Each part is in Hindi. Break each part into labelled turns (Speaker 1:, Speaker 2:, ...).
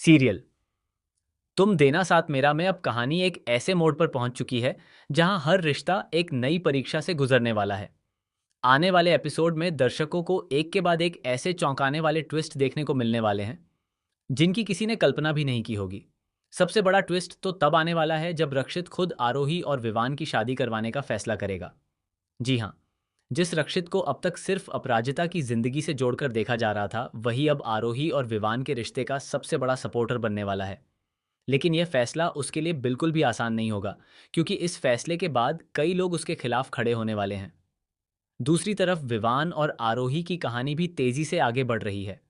Speaker 1: सीरियल तुम देना साथ मेरा में अब कहानी एक ऐसे मोड़ पर पहुंच चुकी है जहां हर रिश्ता एक नई परीक्षा से गुजरने वाला है। आने वाले एपिसोड में दर्शकों को एक के बाद एक ऐसे चौंकाने वाले ट्विस्ट देखने को मिलने वाले हैं जिनकी किसी ने कल्पना भी नहीं की होगी। सबसे बड़ा ट्विस्ट तो तब आने वाला है जब रक्षित खुद आरोही और विवान की शादी करवाने का फैसला करेगा। जी हाँ, जिस रक्षित को अब तक सिर्फ अपराजिता की जिंदगी से जोड़कर देखा जा रहा था, वही अब आरोही और विवान के रिश्ते का सबसे बड़ा सपोर्टर बनने वाला है। लेकिन यह फैसला उसके लिए बिल्कुल भी आसान नहीं होगा, क्योंकि इस फैसले के बाद कई लोग उसके खिलाफ खड़े होने वाले हैं। दूसरी तरफ विवान और आरोही की कहानी भी तेजी से आगे बढ़ रही है।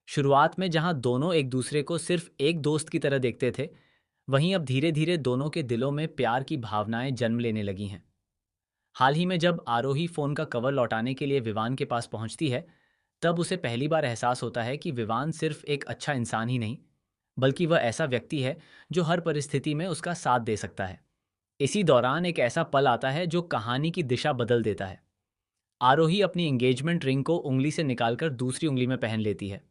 Speaker 1: शुरुआत में जहां दोनों एक दूसरे को सिर्फ एक दोस्त की तरह देखते थे, वहीं अब धीरे धीरे दोनों के दिलों में प्यार की भावनाएं जन्म लेने लगी हैं। हाल ही में जब आरोही फोन का कवर लौटाने के लिए विवान के पास पहुंचती है, तब उसे पहली बार एहसास होता है कि विवान सिर्फ एक अच्छा इंसान ही नहीं, बल्कि वह ऐसा व्यक्ति है जो हर परिस्थिति में उसका साथ दे सकता है। इसी दौरान एक ऐसा पल आता है जो कहानी की दिशा बदल देता है। आरोही अपनी एंगेजमेंट रिंग को उंगली से निकालकर दूसरी उंगली में पहन लेती है।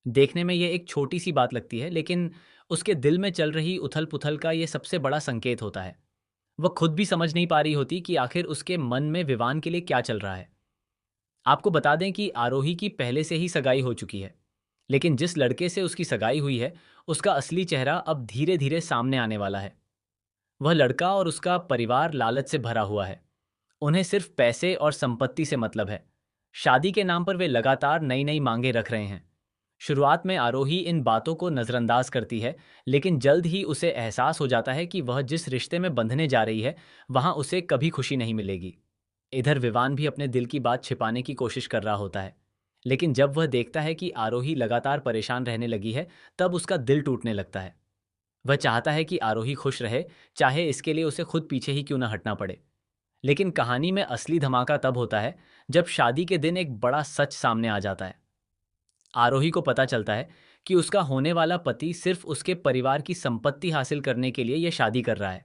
Speaker 1: देखने में यह एक छोटी सी बात लगती है, लेकिन उसके दिल में चल रही उथल पुथल का यह सबसे बड़ा संकेत होता है। वह खुद भी समझ नहीं पा रही होती कि आखिर उसके मन में विवान के लिए क्या चल रहा है। आपको बता दें कि आरोही की पहले से ही सगाई हो चुकी है, लेकिन जिस लड़के से उसकी सगाई हुई है, उसका असली चेहरा अब धीरे धीरे सामने आने वाला है। वह लड़का और उसका परिवार लालच से भरा हुआ है। उन्हें सिर्फ पैसे और संपत्ति से मतलब है। शादी के नाम पर वे लगातार नई नई मांगे रख रहे हैं। शुरुआत में आरोही इन बातों को नज़रअंदाज करती है, लेकिन जल्द ही उसे एहसास हो जाता है कि वह जिस रिश्ते में बंधने जा रही है, वहां उसे कभी खुशी नहीं मिलेगी। इधर विवान भी अपने दिल की बात छिपाने की कोशिश कर रहा होता है, लेकिन जब वह देखता है कि आरोही लगातार परेशान रहने लगी है, तब उसका दिल टूटने लगता है। वह चाहता है कि आरोही खुश रहे, चाहे इसके लिए उसे खुद पीछे ही क्यों न हटना पड़े। लेकिन कहानी में असली धमाका तब होता है जब शादी के दिन एक बड़ा सच सामने आ जाता है। आरोही को पता चलता है कि उसका होने वाला पति सिर्फ उसके परिवार की संपत्ति हासिल करने के लिए यह शादी कर रहा है।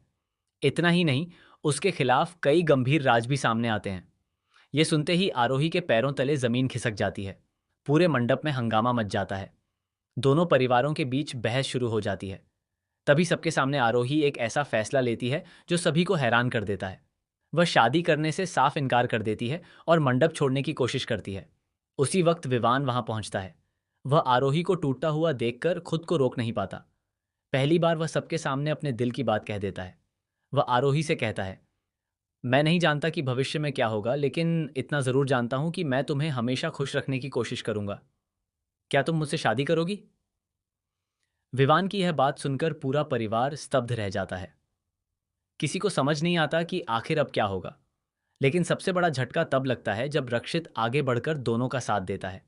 Speaker 1: इतना ही नहीं, उसके खिलाफ कई गंभीर राज भी सामने आते हैं। ये सुनते ही आरोही के पैरों तले जमीन खिसक जाती है। पूरे मंडप में हंगामा मच जाता है। दोनों परिवारों के बीच बहस शुरू हो जाती है। तभी सबके सामने आरोही एक ऐसा फैसला लेती है जो सभी को हैरान कर देता है। वह शादी करने से साफ इनकार कर देती है और मंडप छोड़ने की कोशिश करती है। उसी वक्त विवान वहां पहुंचता है। वह आरोही को टूटता हुआ देखकर खुद को रोक नहीं पाता। पहली बार वह सबके सामने अपने दिल की बात कह देता है। वह आरोही से कहता है, मैं नहीं जानता कि भविष्य में क्या होगा, लेकिन इतना ज़रूर जानता हूं कि मैं तुम्हें हमेशा खुश रखने की कोशिश करूंगा। क्या तुम मुझसे शादी करोगी? विवान की यह बात सुनकर पूरा परिवार स्तब्ध रह जाता है। किसी को समझ नहीं आता कि आखिर अब क्या होगा। लेकिन सबसे बड़ा झटका तब लगता है जब रक्षित आगे बढ़कर दोनों का साथ देता है।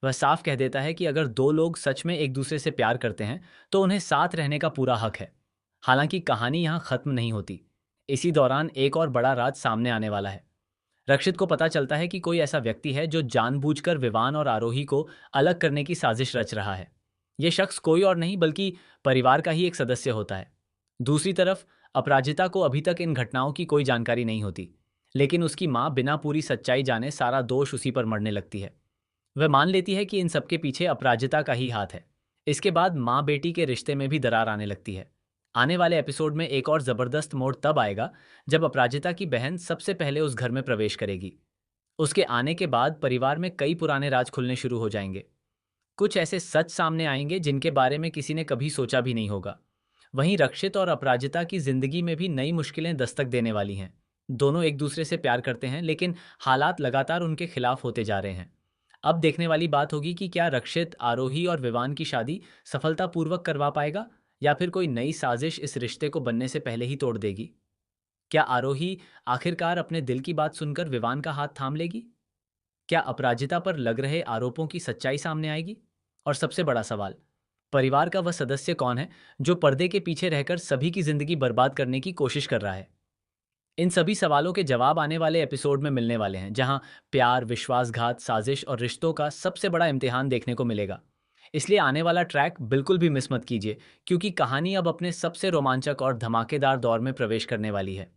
Speaker 1: वह साफ कह देता है कि अगर दो लोग सच में एक दूसरे से प्यार करते हैं, तो उन्हें साथ रहने का पूरा हक है। हालांकि कहानी यहाँ खत्म नहीं होती। इसी दौरान एक और बड़ा राज सामने आने वाला है। रक्षित को पता चलता है कि कोई ऐसा व्यक्ति है जो जानबूझकर विवान और आरोही को अलग करने की साजिश रच रहा है। यह शख्स कोई और नहीं बल्कि परिवार का ही एक सदस्य होता है। दूसरी तरफ अपराजिता को अभी तक इन घटनाओं की कोई जानकारी नहीं होती, लेकिन उसकी माँ बिना पूरी सच्चाई जाने सारा दोष उसी पर मढ़ने लगती है। वह मान लेती है कि इन सबके पीछे अपराजिता का ही हाथ है। इसके बाद माँ बेटी के रिश्ते में भी दरार आने लगती है। आने वाले एपिसोड में एक और जबरदस्त मोड़ तब आएगा जब अपराजिता की बहन सबसे पहले उस घर में प्रवेश करेगी। उसके आने के बाद परिवार में कई पुराने राज खुलने शुरू हो जाएंगे। कुछ ऐसे सच सामने आएंगे जिनके बारे में किसी ने कभी सोचा भी नहीं होगा। वहीं रक्षित और अपराजिता की जिंदगी में भी नई मुश्किलें दस्तक देने वाली हैं। दोनों एक दूसरे से प्यार करते हैं, लेकिन हालात लगातार उनके खिलाफ होते जा रहे हैं। अब देखने वाली बात होगी कि क्या रक्षित आरोही और विवान की शादी सफलतापूर्वक करवा पाएगा, या फिर कोई नई साजिश इस रिश्ते को बनने से पहले ही तोड़ देगी। क्या आरोही आखिरकार अपने दिल की बात सुनकर विवान का हाथ थाम लेगी? क्या अपराजिता पर लग रहे आरोपों की सच्चाई सामने आएगी? और सबसे बड़ा सवाल, परिवार का वह सदस्य कौन है जो पर्दे के पीछे रहकर सभी की जिंदगी बर्बाद करने की कोशिश कर रहा है? इन सभी सवालों के जवाब आने वाले एपिसोड में मिलने वाले हैं, जहां प्यार, विश्वासघात, साजिश और रिश्तों का सबसे बड़ा इम्तिहान देखने को मिलेगा। इसलिए आने वाला ट्रैक बिल्कुल भी मिस मत कीजिए, क्योंकि कहानी अब अपने सबसे रोमांचक और धमाकेदार दौर में प्रवेश करने वाली है।